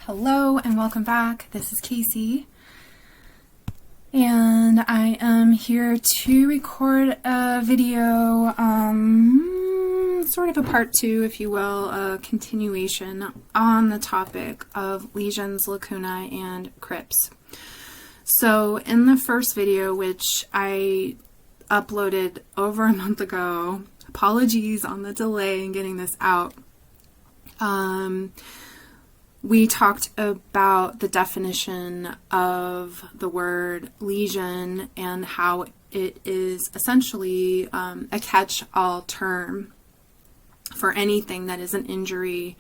Hello and welcome back. This is Casey, and I am here to record a video, sort of a part two, if you will, a continuation on the topic of lesions, lacunae, and crypts. So in the first video, which I uploaded over a month ago, apologies on the delay in getting this out, we talked about the definition of the word lesion and how it is essentially a catch-all term for anything that is an injury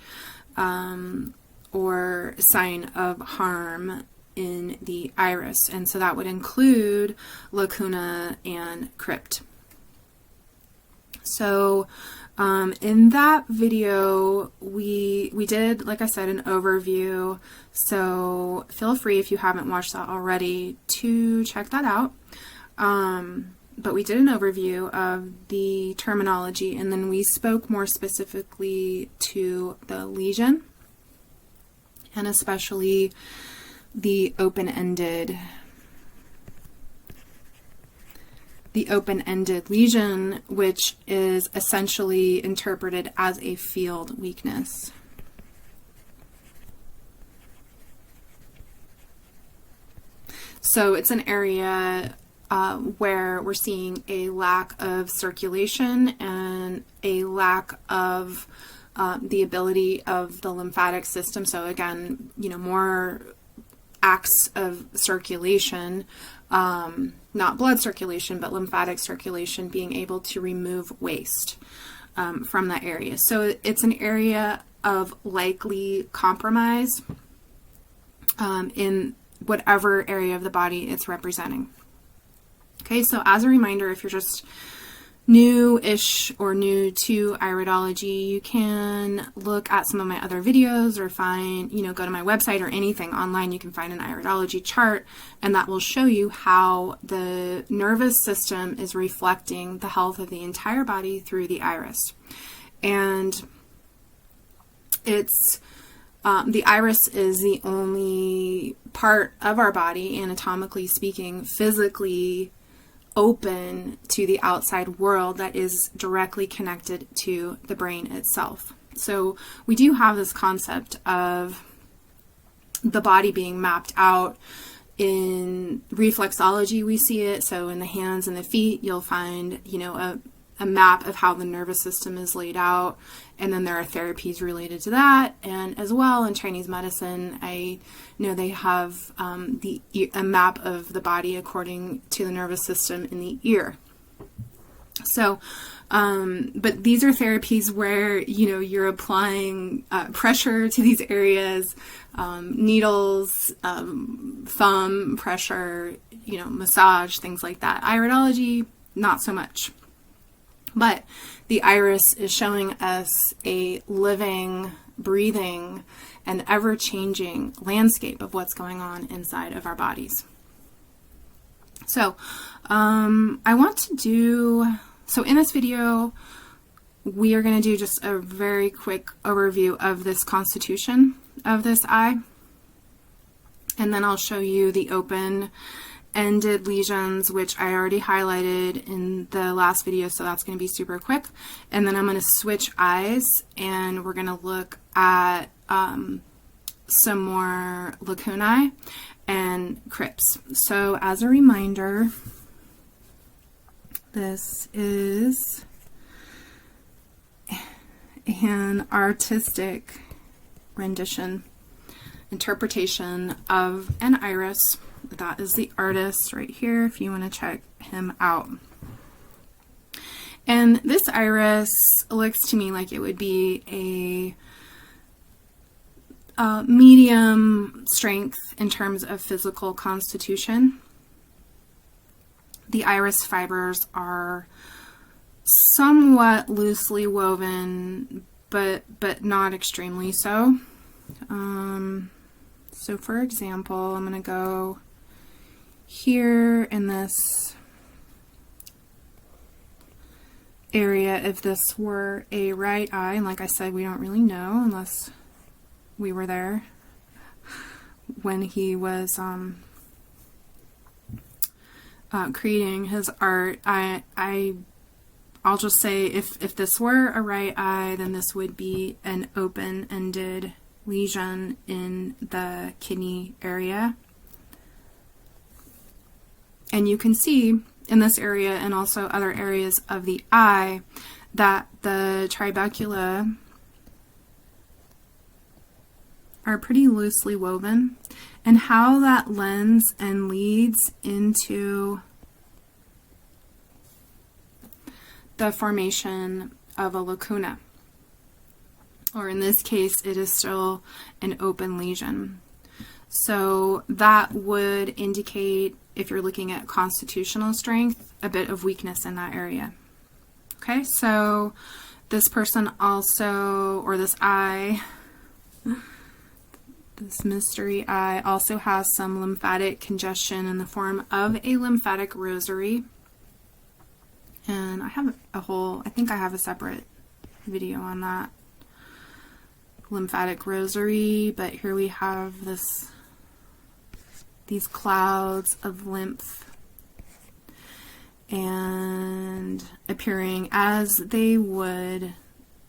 or sign of harm in the iris. And so that would include lacuna and crypt. So in that video, we did, like I said, an overview, so feel free, if you haven't watched that already, to check that out. But we did an overview of the terminology, and then we spoke more specifically to the lesion, and especially the open-ended lesion, which is essentially interpreted as a field weakness. So it's an area where we're seeing a lack of circulation and a lack of the ability of the lymphatic system. So again, more acts of circulation, not blood circulation, but lymphatic circulation, being able to remove waste from that area. So it's an area of likely compromise in whatever area of the body it's representing. Okay, so as a reminder, if you're just new-ish or new to iridology, you can look at some of my other videos or find, go to my website or anything online. You can find an iridology chart, and that will show you how the nervous system is reflecting the health of the entire body through the iris. And it's the iris is the only part of our body, anatomically speaking, physically open to the outside world that is directly connected to the brain itself. So we do have this concept of the body being mapped out. In reflexology, we see it. So in the hands and the feet, you'll find, a map of how the nervous system is laid out. And then there are therapies related to that. And as well, in Chinese medicine, I know they have a map of the body according to the nervous system in the ear. So, but these are therapies where, you're applying pressure to these areas, needles, thumb pressure, massage, things like that. Iridology, not so much. But the iris is showing us a living, breathing, and ever-changing landscape of what's going on inside of our bodies. So I want to so in this video, we are going to do just a very quick overview of this constitution of this eye. And then I'll show you the open-ended lesions, which I already highlighted in the last video, so that's going to be super quick. And then I'm going to switch eyes, and we're going to look at some more lacunae and crypts. So as a reminder, this is an artistic rendition, interpretation of an iris. That is the artist right here, if you want to check him out. And this iris looks to me like it would be a medium strength in terms of physical constitution. The iris fibers are somewhat loosely woven, but not extremely so. So for example, I'm going to go here in this area. If this were a right eye, and like I said, we don't really know unless we were there, when he was creating his art. I'll just say if this were a right eye, then this would be an open-ended lesion in the kidney area. And you can see in this area and also other areas of the eye that the trabeculae are pretty loosely woven, and how that lends and leads into the formation of a lacuna, or in this case it is still an open lesion. So that would indicate, if you're looking at constitutional strength, a bit of weakness in that area. Okay, so this person also, or this eye, this mystery eye, also has some lymphatic congestion in the form of a lymphatic rosary. And I have I think I have a separate video on that lymphatic rosary, but here we have these clouds of lymph, and appearing as they would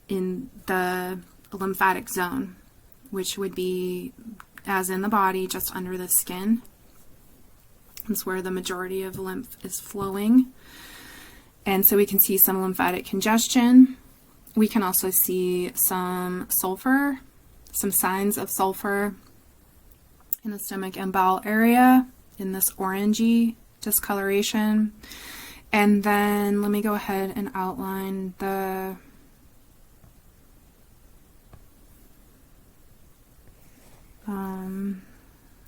in the lymphatic zone, which would be, as in the body, just under the skin. It's where the majority of lymph is flowing. And so we can see some lymphatic congestion. We can also see some sulfur, some signs of sulfur in the stomach and bowel area in this orangey discoloration. And then let me go ahead and outline the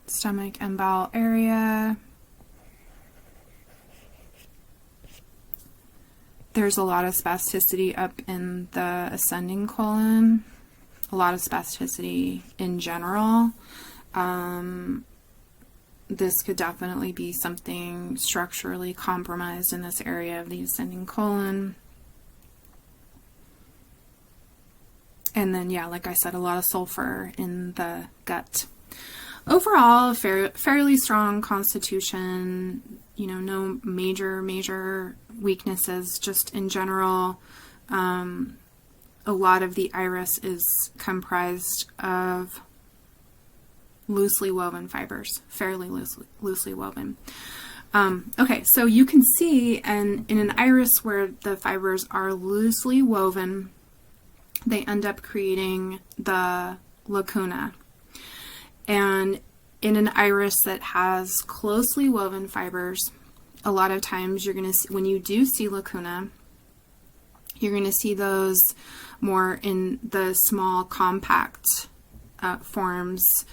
stomach and bowel area. There's a lot of spasticity up in the ascending colon, a lot of spasticity in general. This could definitely be something structurally compromised in this area of the ascending colon. And then, yeah, like I said, a lot of sulfur in the gut. Overall, fairly strong constitution, you know, no major weaknesses, just in general. A lot of the iris is comprised of loosely woven fibers, fairly loosely woven. Okay, so you can see, and in an iris where the fibers are loosely woven, they end up creating the lacuna. And in an iris that has closely woven fibers, a lot of times you're going to see, when you do see lacuna, you're going to see those more in the small compact forms,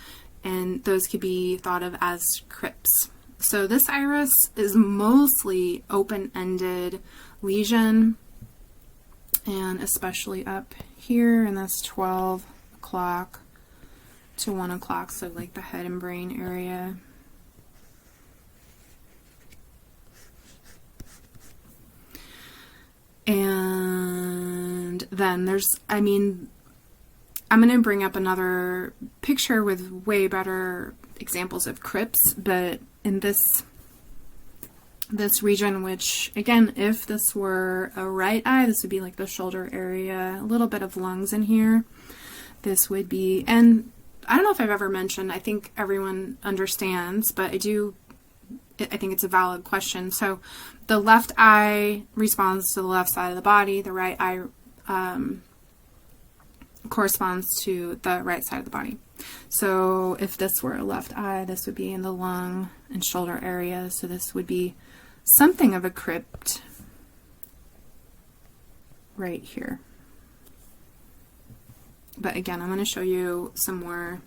and those could be thought of as crypts. So this iris is mostly open-ended lesion, and especially up here in this 12 o'clock to 1 o'clock, so like the head and brain area. And then there's, I mean, I'm going to bring up another picture with way better examples of crypts, but in this region, which again, if this were a right eye, this would be like the shoulder area, a little bit of lungs in here. This would be, and I don't know if I've ever mentioned, I think everyone understands, but I think it's a valid question. So the left eye responds to the left side of the body, the right eye corresponds to the right side of the body. So if this were a left eye, this would be in the lung and shoulder area. So this would be something of a crypt right here. But again, I'm going to show you some more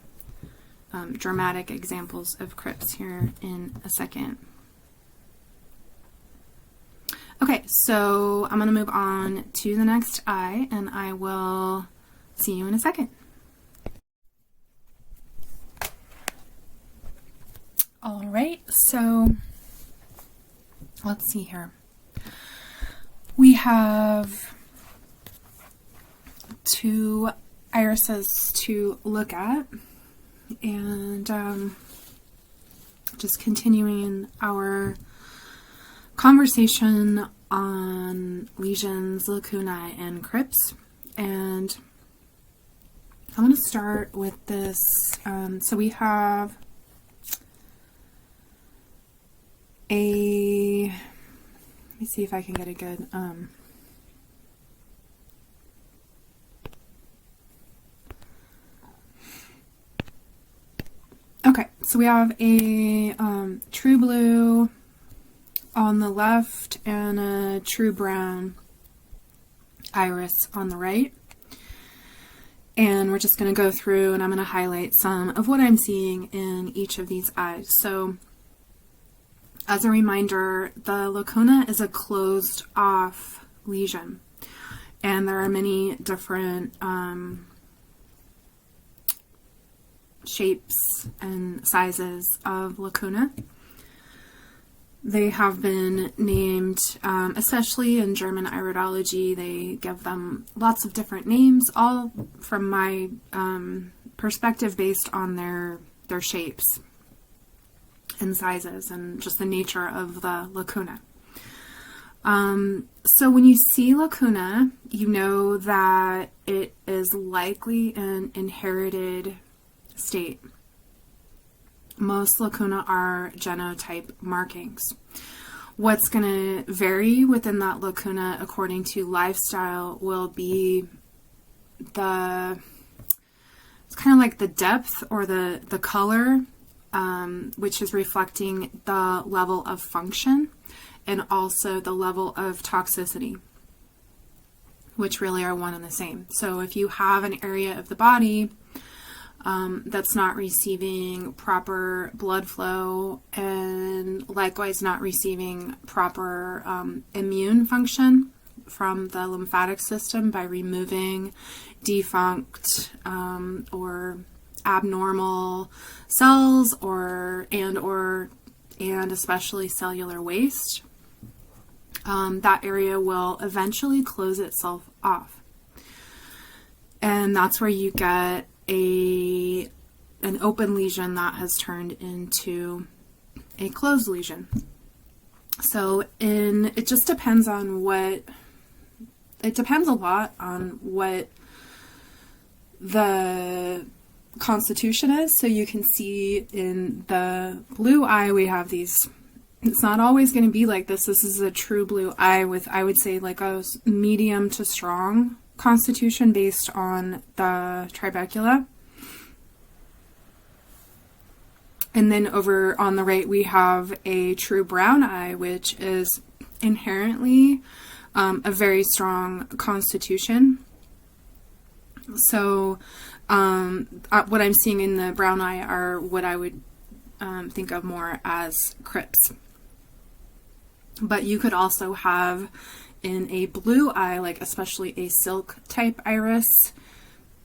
dramatic examples of crypts here in a second. Okay, so I'm going to move on to the next eye, and I will see you in a second. All right, so let's see here. We have two irises to look at. And just continuing our conversation on lesions, lacunae, and crypts. And I'm going to start with this. So we have let me see if I can get a good, okay, so we have a true blue on the left and a true brown iris on the right. And we're just going to go through and I'm going to highlight some of what I'm seeing in each of these eyes. So as a reminder, the lacuna is a closed off lesion. And there are many different shapes and sizes of lacuna. They have been named, especially in German iridology, they give them lots of different names, all from my perspective based on their shapes and sizes and just the nature of the lacuna. So when you see lacuna, you know that it is likely an inherited state. Most lacuna are genotype markings. What's going to vary within that lacuna according to lifestyle will be it's kind of like the depth or the color, which is reflecting the level of function and also the level of toxicity, which really are one and the same. So if you have an area of the body that's not receiving proper blood flow and likewise not receiving proper immune function from the lymphatic system by removing defunct or abnormal cells and especially cellular waste, that area will eventually close itself off. And that's where you get an open lesion that has turned into a closed lesion. So it just depends on it depends a lot on what the constitution is. So you can see in the blue eye we have these, it's not always going to be like this. This is a true blue eye with, I would say, like a medium to strong constitution based on the trabeculae. And then over on the right we have a true brown eye, which is inherently a very strong constitution. So what I'm seeing in the brown eye are what I would think of more as crypts. But you could also have in a blue eye, like especially a silk type iris,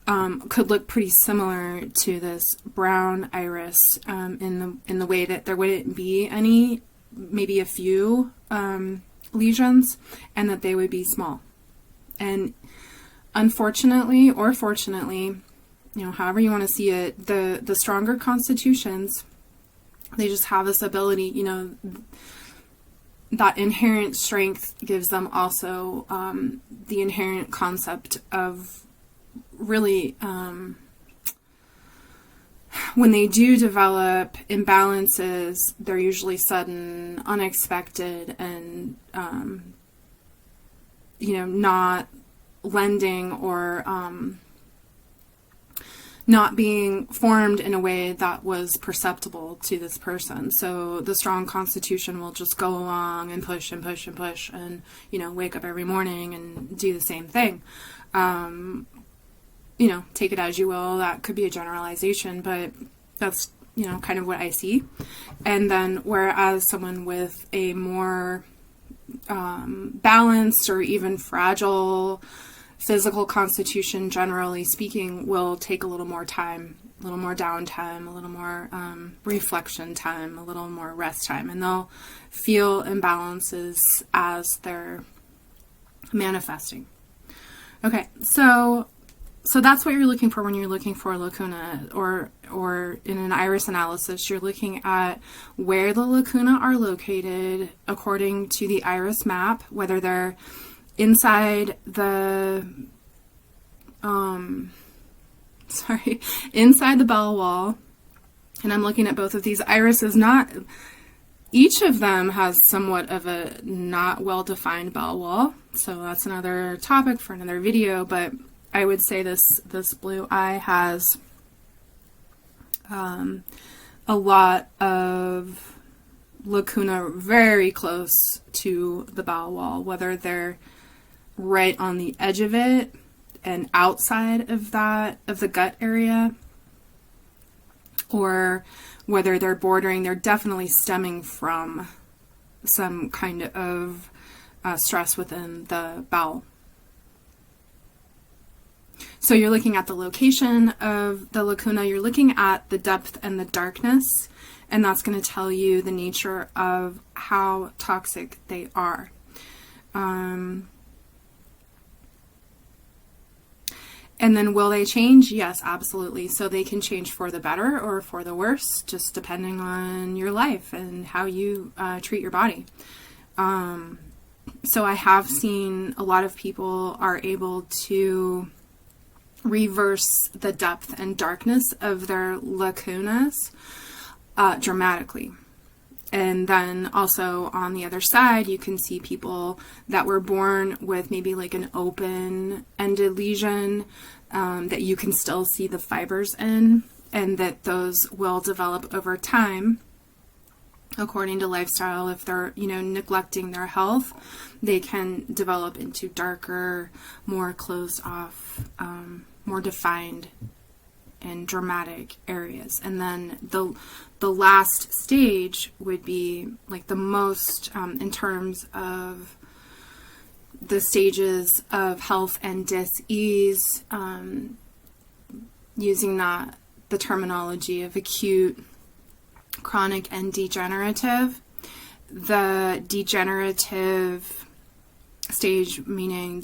could look pretty similar to this brown iris in the way that there wouldn't be any, maybe a few lesions, and that they would be small. And unfortunately or fortunately, however you want to see it, the stronger constitutions, they just have this ability, that inherent strength gives them also the inherent concept of really, when they do develop imbalances, they're usually sudden, unexpected, and, not lending or not being formed in a way that was perceptible to this person. So the strong constitution will just go along and push and push and push and, wake up every morning and do the same thing. Take it as you will. That could be a generalization, but that's, kind of what I see. And then whereas someone with a more balanced or even fragile physical constitution, generally speaking, will take a little more time, a little more downtime, a little more reflection time, a little more rest time, and they'll feel imbalances as they're manifesting. Okay, so So that's what you're looking for when you're looking for a lacuna, or in an iris analysis, you're looking at where the lacuna are located according to the iris map, whether they're inside the inside the bell wall. And I'm looking at both of these irises. Not each of them has somewhat of a not well-defined bell wall, so that's another topic for another video. But I would say this blue eye has a lot of lacuna very close to the bowel wall, whether they're right on the edge of it and outside of the gut area, or whether they're bordering. They're definitely stemming from some kind of stress within the bowel. So you're looking at the location of the lacuna, you're looking at the depth and the darkness, and that's going to tell you the nature of how toxic they are. And then will they change? Yes, absolutely. So they can change for the better or for the worse, just depending on your life and how you treat your body. So I have seen a lot of people are able to reverse the depth and darkness of their lacunas dramatically. And then also on the other side, you can see people that were born with maybe like an open-ended lesion that you can still see the fibers in, and that those will develop over time according to lifestyle. If they're, neglecting their health, they can develop into darker, more closed off, more defined and dramatic areas. And then the last stage would be like the most, in terms of the stages of health and dis-ease, using the terminology of acute, chronic, and degenerative. The degenerative stage, meaning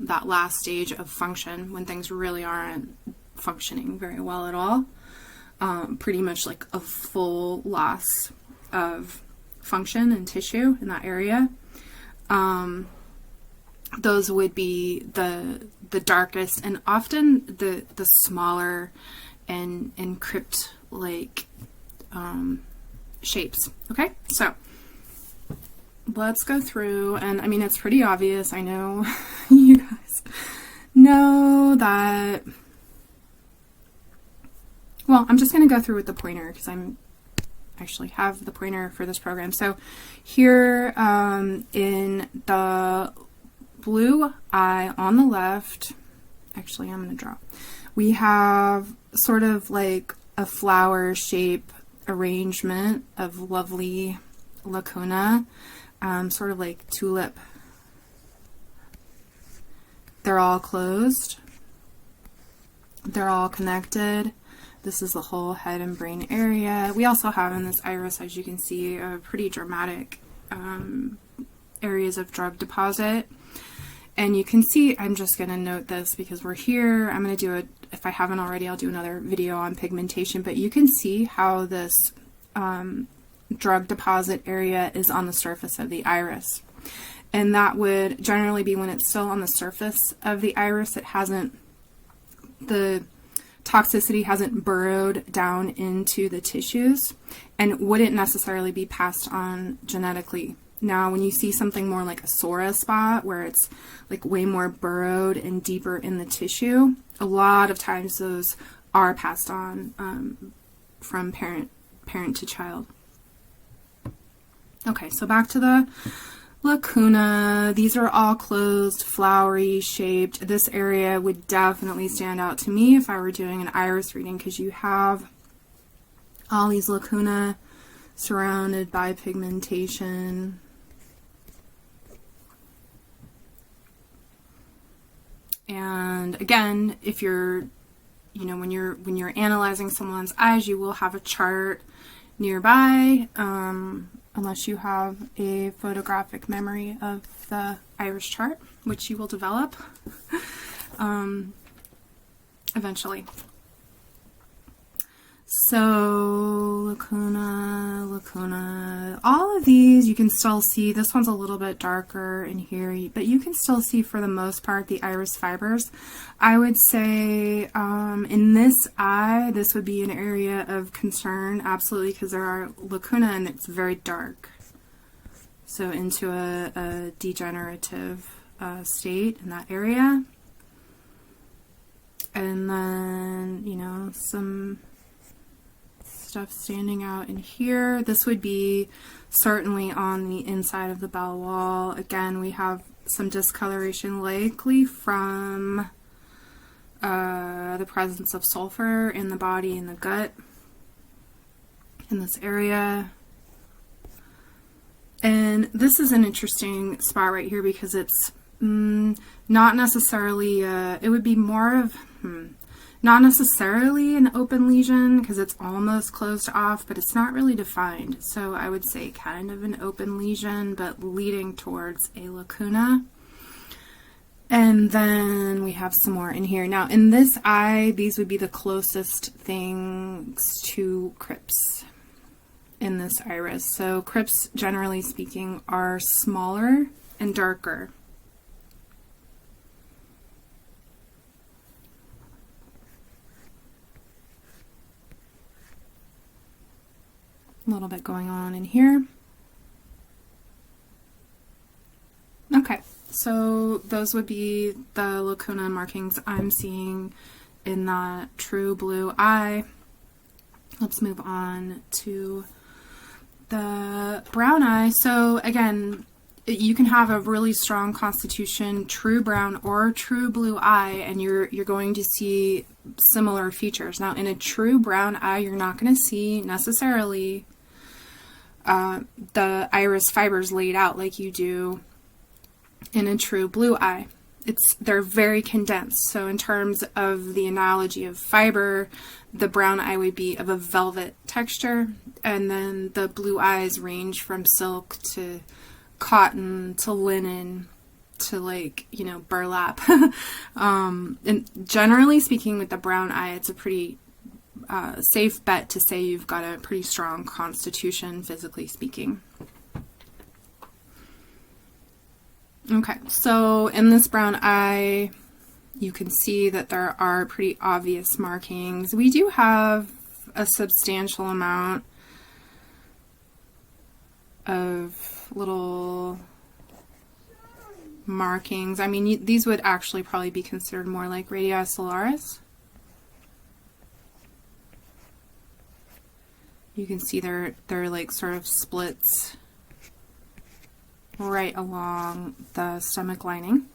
that last stage of function, when things really aren't functioning very well at all, pretty much like a full loss of function and tissue in that area. Those would be the darkest and often the smaller and crypt-like shapes. Okay, so let's go through, and I mean, it's pretty obvious. I know you guys know that. Well, I'm just going to go through with the pointer because I'm actually have the pointer for this program. So here in the blue eye on the left, actually I'm going to draw, we have sort of like a flower shape arrangement of lovely lacuna, sort of like tulip. They're all closed. They're all connected. This is the whole head and brain area. We also have in this iris, as you can see, pretty dramatic areas of drug deposit. And you can see, I'm just going to note this because we're here. I'm going to do if I haven't already, I'll do another video on pigmentation. But you can see how this drug deposit area is on the surface of the iris. And that would generally be when it's still on the surface of the iris. It hasn't, the toxicity hasn't burrowed down into the tissues and wouldn't necessarily be passed on genetically. Now, when you see something more like a psora spot, where it's like way more burrowed and deeper in the tissue, a lot of times those are passed on from parent to child. Okay, so back to the lacuna. These are all closed, flowery shaped. This area would definitely stand out to me if I were doing an iris reading, because you have all these lacuna surrounded by pigmentation. And again, if you're, when you're analyzing someone's eyes, you will have a chart nearby, unless you have a photographic memory of the iris chart, which you will develop. eventually. So, lacuna, all of these you can still see. This one's a little bit darker in here, but you can still see for the most part the iris fibers. I would say in this eye, this would be an area of concern, absolutely, because there are lacuna and it's very dark. So into a degenerative state in that area. And then, you know, some stuff standing out in here. This would be certainly on the inside of the bowel wall. Again, we have some discoloration likely from the presence of sulfur in the body and the gut in this area. And this is an interesting spot right here because it's not necessarily, it would be more of, not necessarily an open lesion because it's almost closed off, but it's not really defined. So I would say kind of an open lesion, but leading towards a lacuna. And then we have some more in here. Now in this eye, these would be the closest things to crypts in this iris. So crypts, generally speaking, are smaller and darker. A little bit going on in here. Okay, so those would be the lacuna markings I'm seeing in that true blue eye. Let's move on to the brown eye. So again, you can have a really strong constitution, true brown or true blue eye, and you're going to see similar features. Now, in a true brown eye, you're not going to see necessarily the iris fibers laid out like you do in a true blue eye. They're very condensed. So in terms of the analogy of fiber, the brown eye would be of a velvet texture, and then the blue eyes range from silk to cotton to linen to, like, you know, burlap. And generally speaking, with the brown eye, it's a pretty safe bet to say you've got a pretty strong constitution, physically speaking. Okay, so in this brown eye, you can see that there are pretty obvious markings. We do have a substantial amount of little markings. I mean, these would actually probably be considered more like radii solaris. You can see they're like sort of splits right along the stomach lining.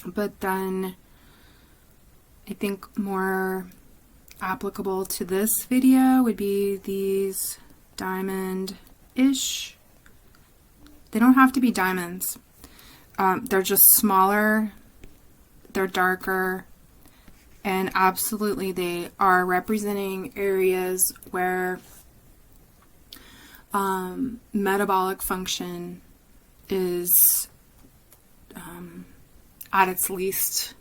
But then I think more applicable to this video would be these diamond-ish. They don't have to be diamonds. They're just smaller, they're darker, and absolutely they are representing areas where metabolic function is at its least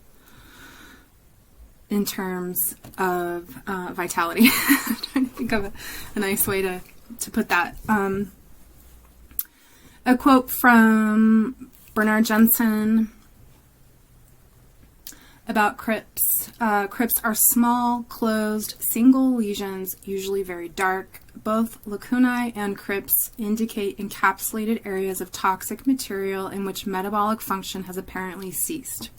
in terms of vitality. I'm trying to think of a nice way to put that. A quote from Bernard Jensen about crypts. Crypts are small, closed, single lesions, usually very dark. Both lacunae and crypts indicate encapsulated areas of toxic material in which metabolic function has apparently ceased.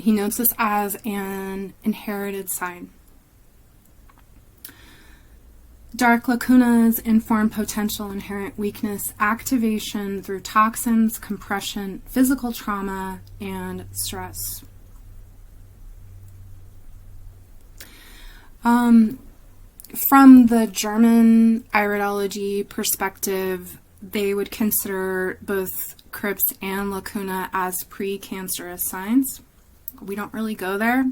He notes this as an inherited sign. Dark lacunas inform potential inherent weakness, activation through toxins, compression, physical trauma, and stress. From the German iridology perspective, they would consider both crypts and lacuna as precancerous signs. We don't really go there.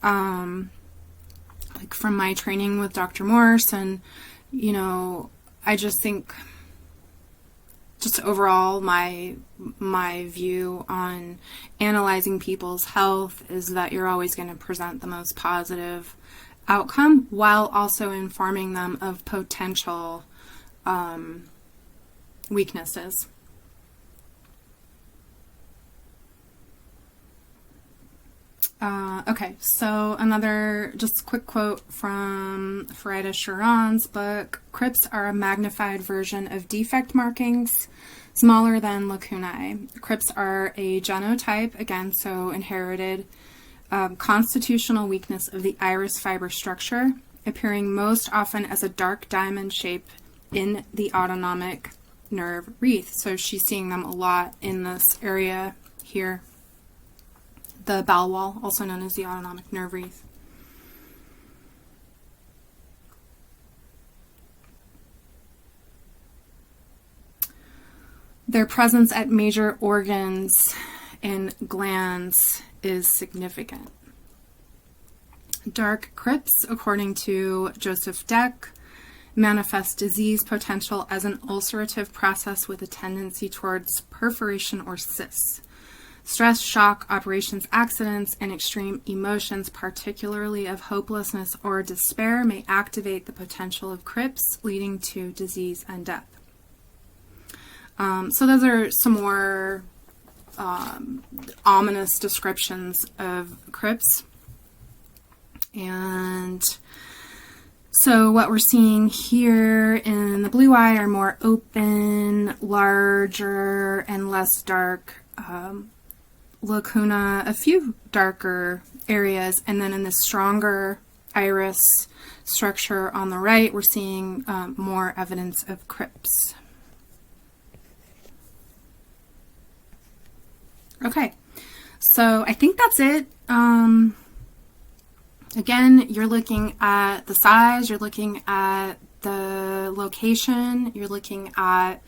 Like from my training with Dr. Morse, and, you know, I just think just overall, my view on analyzing people's health is that you're always going to present the most positive outcome while also informing them of potential weaknesses. Okay, so another just quick quote from Farida Sharon's book. Crypts are a magnified version of defect markings, smaller than lacunae. Crypts are a genotype, again, so inherited constitutional weakness of the iris fiber structure, appearing most often as a dark diamond shape in the autonomic nerve wreath. So she's seeing them a lot in this area here. The bowel wall, also known as the autonomic nerve wreath. Their presence at major organs and glands is significant. Dark crypts, according to Joseph Deck, manifest disease potential as an ulcerative process with a tendency towards perforation or cysts. Stress, shock, operations, accidents, and extreme emotions, particularly of hopelessness or despair, may activate the potential of crypts, leading to disease and death. So those are some more ominous descriptions of crypts. And so what we're seeing here in the blue eye are more open, larger, and less dark lacuna, a few darker areas, and then in the stronger iris structure on the right, we're seeing more evidence of crypts. Okay, so I think that's it. Again, you're looking at the size, you're looking at the location, you're looking at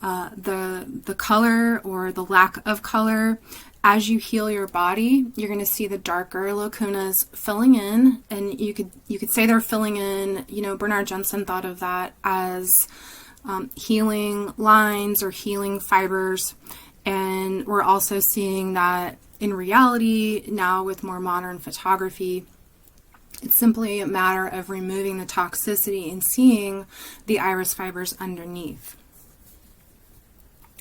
the color or the lack of color. As you heal your body, you're going to see the darker lacunas filling in, and you could say they're filling in. You know, Bernard Jensen thought of that as healing lines or healing fibers, and we're also seeing that in reality now with more modern photography. It's simply a matter of removing the toxicity and seeing the iris fibers underneath.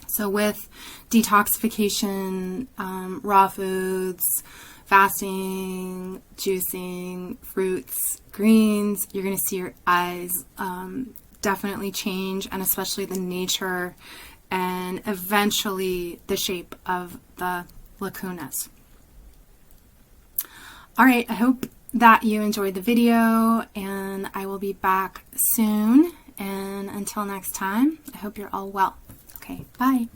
So with detoxification, raw foods, fasting, juicing, fruits, greens, you're going to see your eyes definitely change, and especially the nature and eventually the shape of the lacunas. All right, I hope that you enjoyed the video, and I will be back soon. And until next time, I hope you're all well. Okay, bye.